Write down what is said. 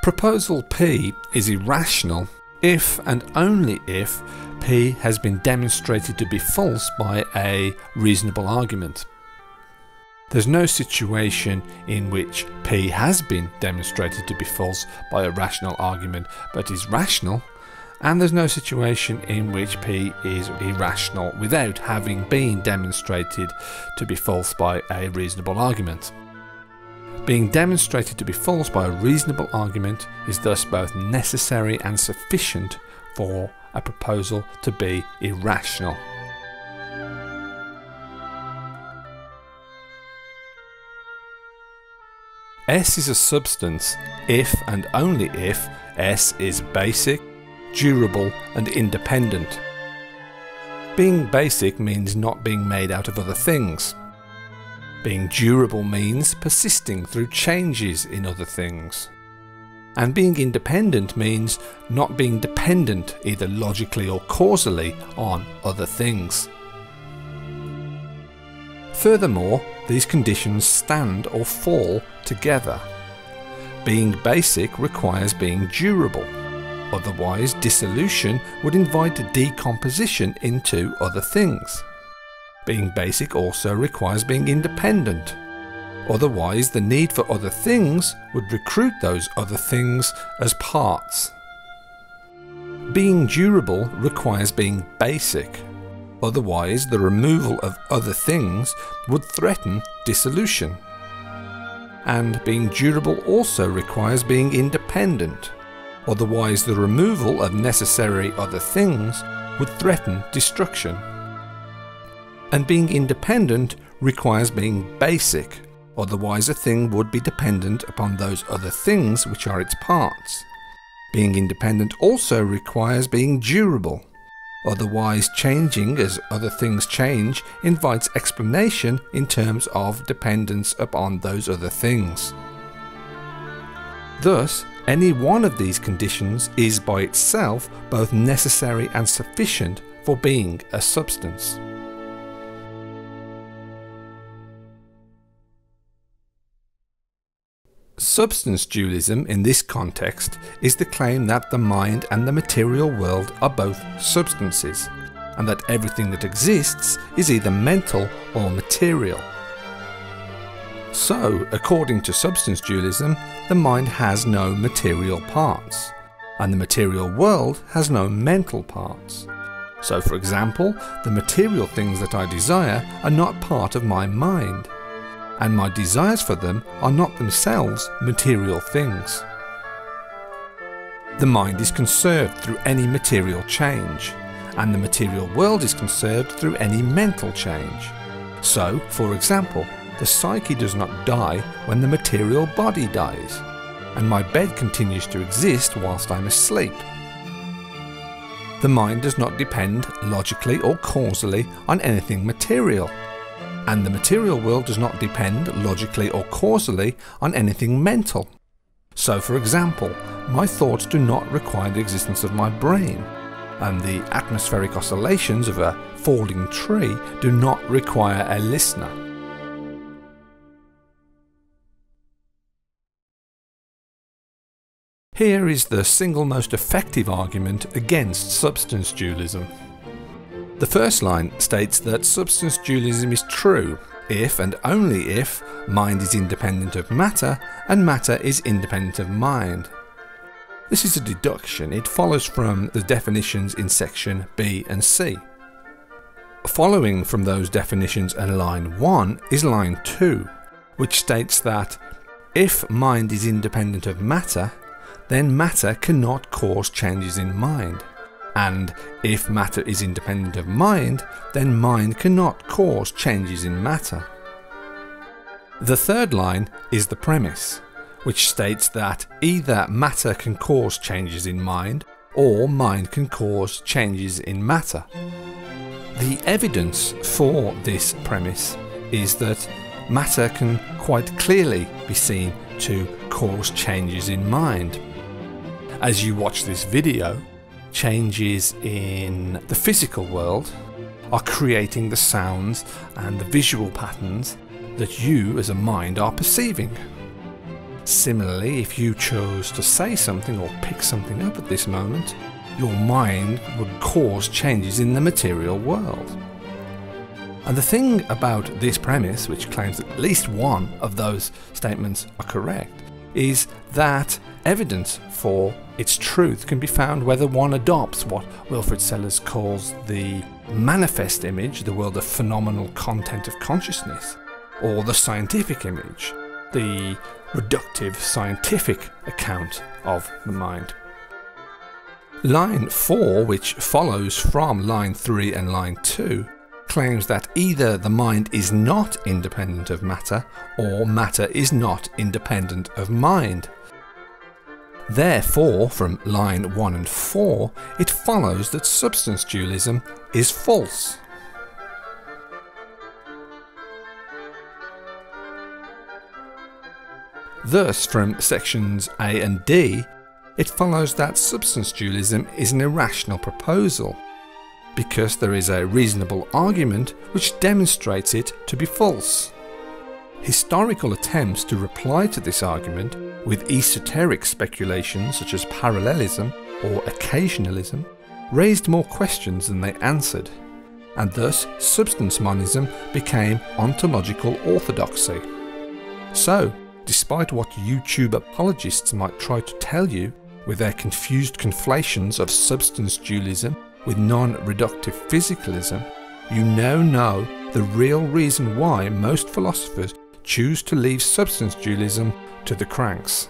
Proposal P is irrational if and only if P has been demonstrated to be false by a reasonable argument. There's no situation in which P has been demonstrated to be false by a rational argument but is rational, and there's no situation in which P is irrational without having been demonstrated to be false by a reasonable argument. Being demonstrated to be false by a reasonable argument is thus both necessary and sufficient for a proposal to be irrational. S is a substance if and only if S is basic, durable and independent. Being basic means not being made out of other things. Being durable means persisting through changes in other things. And being independent means not being dependent either logically or causally on other things. Furthermore, these conditions stand or fall together. Being basic requires being durable. Otherwise, dissolution would invite decomposition into other things. Being basic also requires being independent. Otherwise, the need for other things would recruit those other things as parts. Being durable requires being basic. Otherwise, the removal of other things would threaten dissolution. And being durable also requires being independent. Otherwise, the removal of necessary other things would threaten destruction. And being independent requires being basic. Otherwise, a thing would be dependent upon those other things which are its parts. Being independent also requires being durable. Otherwise, changing as other things change invites explanation in terms of dependence upon those other things. Thus, any one of these conditions is by itself both necessary and sufficient for being a substance. Substance dualism in this context is the claim that the mind and the material world are both substances, and that everything that exists is either mental or material. So, according to substance dualism, the mind has no material parts, and the material world has no mental parts. So, for example, the material things that I desire are not part of my mind, and my desires for them are not themselves material things. The mind is conserved through any material change, and the material world is conserved through any mental change. So, for example, the psyche does not die when the material body dies, and my bed continues to exist whilst I'm asleep. The mind does not depend logically or causally on anything material, and the material world does not depend logically or causally on anything mental. So, for example, my thoughts do not require the existence of my brain, and the atmospheric oscillations of a falling tree do not require a listener. Here is the single most effective argument against substance dualism. The first line states that substance dualism is true if and only if mind is independent of matter and matter is independent of mind. This is a deduction. It follows from the definitions in section B and C. Following from those definitions in line 1 is line 2, which states that if mind is independent of matter, then matter cannot cause changes in mind. And if matter is independent of mind, then mind cannot cause changes in matter. The third line is the premise, which states that either matter can cause changes in mind, or mind can cause changes in matter. The evidence for this premise is that matter can quite clearly be seen to cause changes in mind. As you watch this video, changes in the physical world are creating the sounds and the visual patterns that you as a mind are perceiving. Similarly, if you chose to say something or pick something up at this moment, your mind would cause changes in the material world. And the thing about this premise, which claims that at least one of those statements are correct, is that evidence for its truth can be found whether one adopts what Wilfrid Sellars calls the manifest image, the world of phenomenal content of consciousness, or the scientific image, the reductive scientific account of the mind. Line 4, which follows from line 3 and line 2, claims that either the mind is not independent of matter, or matter is not independent of mind. Therefore, from line 1 and 4, it follows that substance dualism is false. Thus, from sections A and D, it follows that substance dualism is an irrational proposal, because there is a reasonable argument which demonstrates it to be false. Historical attempts to reply to this argument with esoteric speculations such as parallelism or occasionalism raised more questions than they answered, and thus substance monism became ontological orthodoxy. So, despite what YouTube apologists might try to tell you with their confused conflations of substance dualism with non-reductive physicalism, you now know the real reason why most philosophers choose to leave substance dualism to the cranks.